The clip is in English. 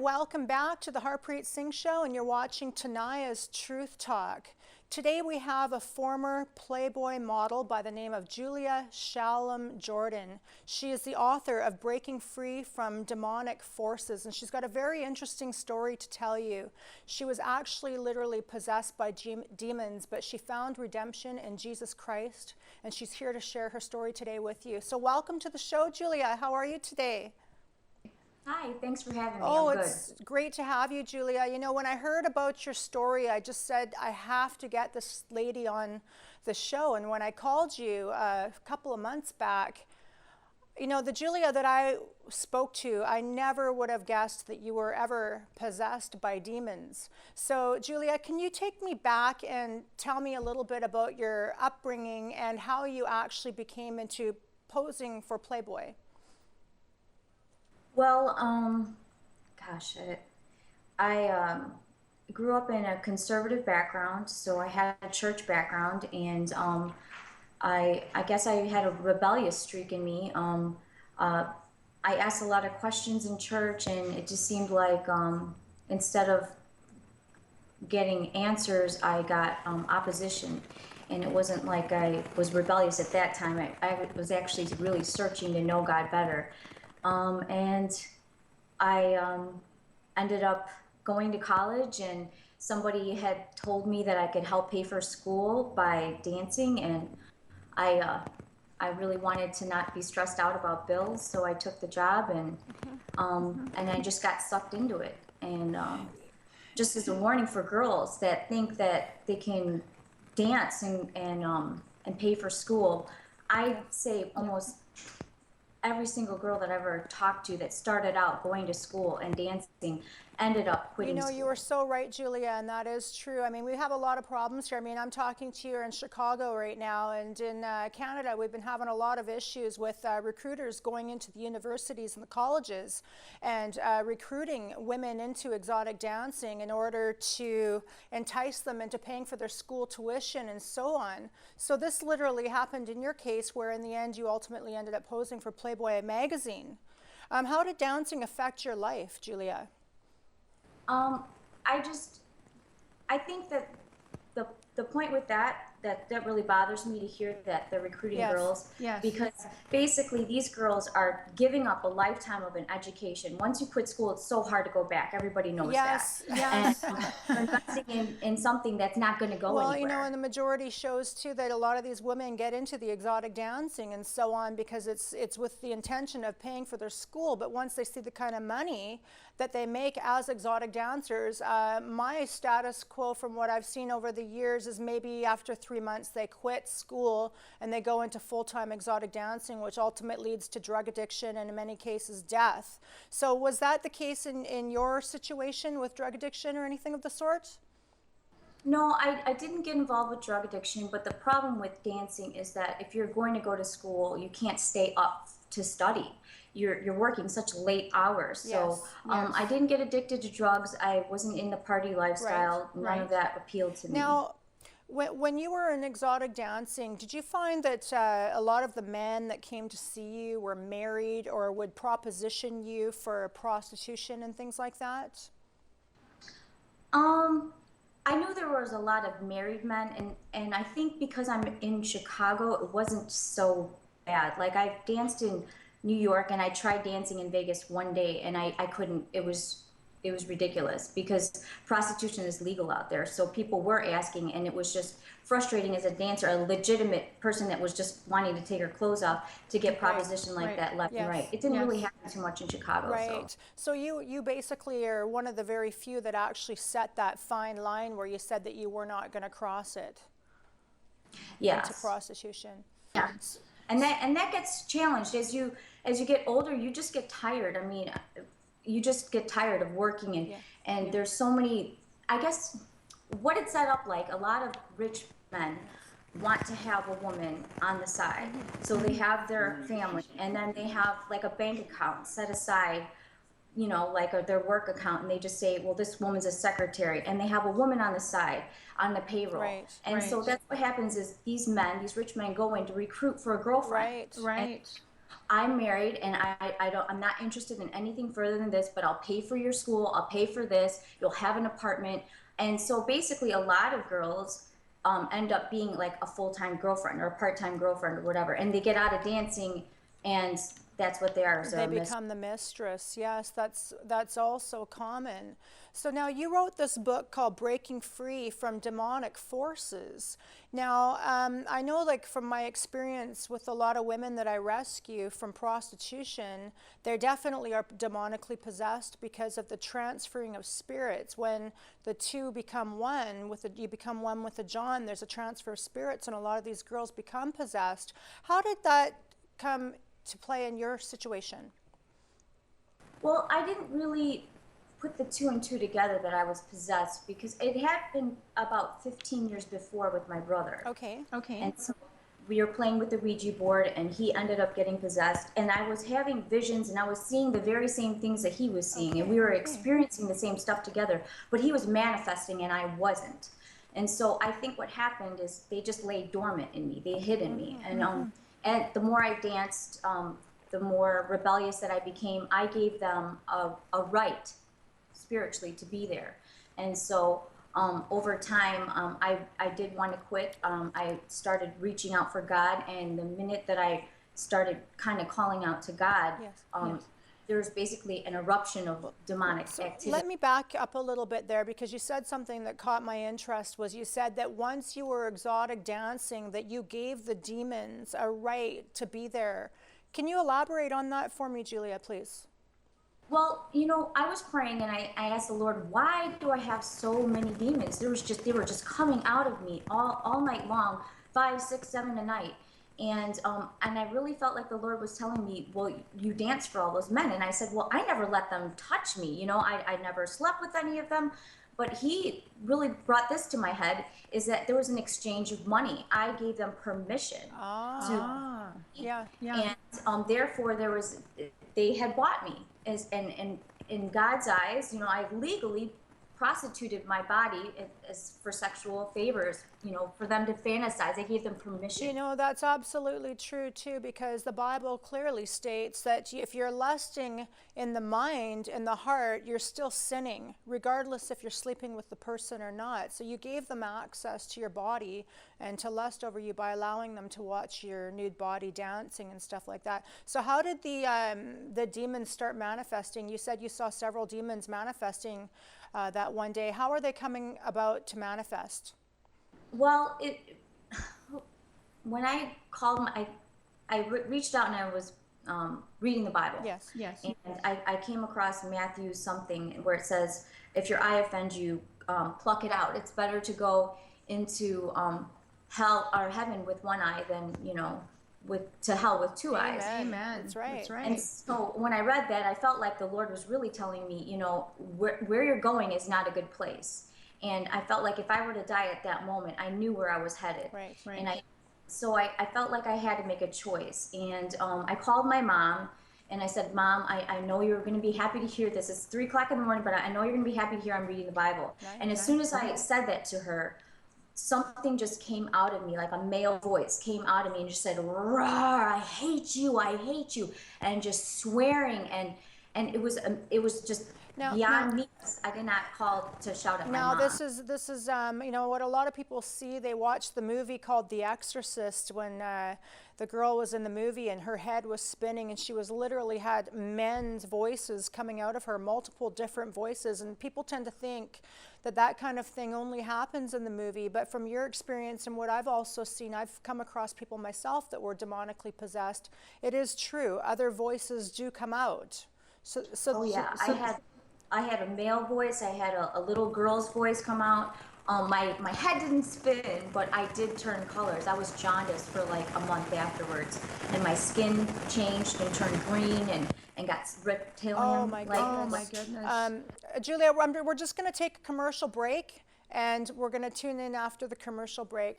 welcome back to the Harpreet Singh Show, and you're watching Tania's Truth Talk. Today we have a former Playboy model by the name of Julia Shalom Jordan. She is the author of Breaking Free from Demonic Forces, and she's got a very interesting story to tell you. She was actually literally possessed by demons, but she found redemption in Jesus Christ, and she's here to share her story today with you. So welcome to the show, Julia. How are you today? Hi, thanks for having me. Oh, I'm good. It's great to have you, Julia. You know, when I heard about your story, I just said, I have to get this lady on the show. And when I called you a couple of months back, you know, the Julia that I spoke to, I never would have guessed that you were ever possessed by demons. So, Julia, can you take me back and tell me a little bit about your upbringing and how you actually became into posing for Playboy? Well, gosh, I grew up in a conservative background, so I had a church background, and I guess I had a rebellious streak in me. I asked a lot of questions in church, and it just seemed like instead of getting answers, I got opposition. And it wasn't like I was rebellious at that time. I was actually really searching to know God better. And I ended up going to college, and somebody had told me that I could help pay for school by dancing, and I really wanted to not be stressed out about bills, so I took the job, and I just got sucked into it. And just as a warning for girls that think that they can dance and pay for school, I'd say almost every single girl that I ever talked to that started out going to school and dancing ended up quitting school. You are so right, Julia, and that is true. I mean, we have a lot of problems here. I mean, I'm talking to you in Chicago right now, and in Canada, we've been having a lot of issues with recruiters going into the universities and the colleges and recruiting women into exotic dancing in order to entice them into paying for their school tuition and so on. So this literally happened in your case, where in the end, you ultimately ended up posing for Playboy magazine. How did dancing affect your life, Julia? I think that the point with that really bothers me to hear that they're recruiting girls, because basically these girls are giving up a lifetime of an education. Once you quit school, it's so hard to go back. Everybody knows that. Yes. And they're investing in something that's not going to go anywhere. Well, you know, and the majority shows too that a lot of these women get into the exotic dancing and so on because it's with the intention of paying for their school. But once they see the kind of money that they make as exotic dancers, my status quo from what I've seen over the years is maybe after 3 months they quit school and they go into full-time exotic dancing, which ultimately leads to drug addiction and in many cases death. So was that the case in your situation with drug addiction or anything of the sort? No, I didn't get involved with drug addiction, but the problem with dancing is that if you're going to go to school, you can't stay up to study. You're working such late hours. So I didn't get addicted to drugs. I wasn't in the party lifestyle. None of that appealed to me. Now, when you were in exotic dancing, did you find that a lot of the men that came to see you were married or would proposition you for prostitution and things like that? I knew there was a lot of married men, and I think because I'm in Chicago, it wasn't so bad. Like, I've danced in New York, and I tried dancing in Vegas one day, and I couldn't. It was ridiculous because prostitution is legal out there. So people were asking, and it was just frustrating as a dancer, a legitimate person that was just wanting to take her clothes off, to get proposition like that left and right. It didn't really happen too much in Chicago. Right. So you basically are one of the very few that actually set that fine line where you said that you were not going to cross it. Yes. Into prostitution. Yes. And that gets challenged as you get older. You just get tired. I mean, you just get tired of working, and there's so many. I guess what it's set up like, a lot of rich men want to have a woman on the side, so they have their family, and then they have like a bank account set aside, you know, like their work account, and they just say, well, this woman's a secretary, and they have a woman on the side on the payroll. So that's what happens is these rich men go in to recruit for a girlfriend. Right. I'm married and I'm not interested in anything further than this, but I'll pay for your school, I'll pay for this, you'll have an apartment. And so basically a lot of girls end up being like a full-time girlfriend or a part-time girlfriend or whatever, and they get out of dancing and that's what they are. So They become the mistress. Yes, that's also common. So now you wrote this book called Breaking Free from Demonic Forces. Now, I know, like, from my experience with a lot of women that I rescue from prostitution, they definitely are demonically possessed because of the transferring of spirits. When the two become one, you become one with the John, there's a transfer of spirits, and a lot of these girls become possessed. How did that come to play in your situation? Well, I didn't really put the two and two together that I was possessed because it had been about 15 years before with my brother. Okay. And so we were playing with the Ouija board and he ended up getting possessed, and I was having visions and I was seeing the very same things that he was seeing, and we were experiencing the same stuff together, but he was manifesting and I wasn't. And so I think what happened is they just lay dormant in me. They hid in me. And the more I danced, the more rebellious that I became. I gave them a right spiritually to be there. And so over time, I did want to quit. I started reaching out for God. And the minute that I started kind of calling out to God, there was basically an eruption of demonic activity. Let me back up a little bit there, because you said something that caught my interest. Was you said that once you were exotic dancing, that you gave the demons a right to be there. Can you elaborate on that for me, Julia, please? Well, I was praying and I asked the Lord, why do I have so many demons? They were just coming out of me all night long, 5, 6, 7 a night. And I really felt like the Lord was telling me, well, you danced for all those men. And I said, well, I never let them touch me. I never slept with any of them. But he really brought this to my head, is that there was an exchange of money. I gave them permission to. And therefore they had bought me. And in God's eyes, I legally prostituted my body as for sexual favors, for them to fantasize. I gave them permission. That's absolutely true too, because the Bible clearly states that if you're lusting in the mind, in the heart, you're still sinning, regardless if you're sleeping with the person or not. So you gave them access to your body and to lust over you by allowing them to watch your nude body dancing and stuff like that. So how did the demons start manifesting? You said you saw several demons manifesting that one day. How are they coming about to manifest? Well, when I called them, I reached out and I was reading the Bible. Yes. And I came across Matthew something where it says, if your eye offends you, pluck it out. It's better to go into hell or heaven with one eye than, to hell with two eyes. Amen. That's right. And so when I read that, I felt like the Lord was really telling me, where you're going is not a good place. And I felt like if I were to die at that moment, I knew where I was headed. Right. And I felt like I had to make a choice. And I called my mom and I said, Mom, I know you're going to be happy to hear this. It's 3 o'clock in the morning, but I know you're going to be happy to hear I'm reading the Bible. And as soon as I said that to her, something just came out of me, like a male voice came out of me and just said, "Roar, I hate you, and just swearing, and it was just beyond me. I did not call to shout at my mom. This is what a lot of people see. They watch the movie called The Exorcist, when the girl was in the movie and her head was spinning and she was literally had men's voices coming out of her, multiple different voices, and people tend to think that kind of thing only happens in the movie. But from your experience and what I've also seen, I've come across people myself that were demonically possessed. It is true. Other voices do come out. I had a male voice. I had a little girl's voice come out. My head didn't spin, but I did turn colors. I was jaundiced for like a month afterwards, and my skin changed and turned green and got reptilian. Oh my goodness. Julia, we're just going to take a commercial break, and we're going to tune in after the commercial break.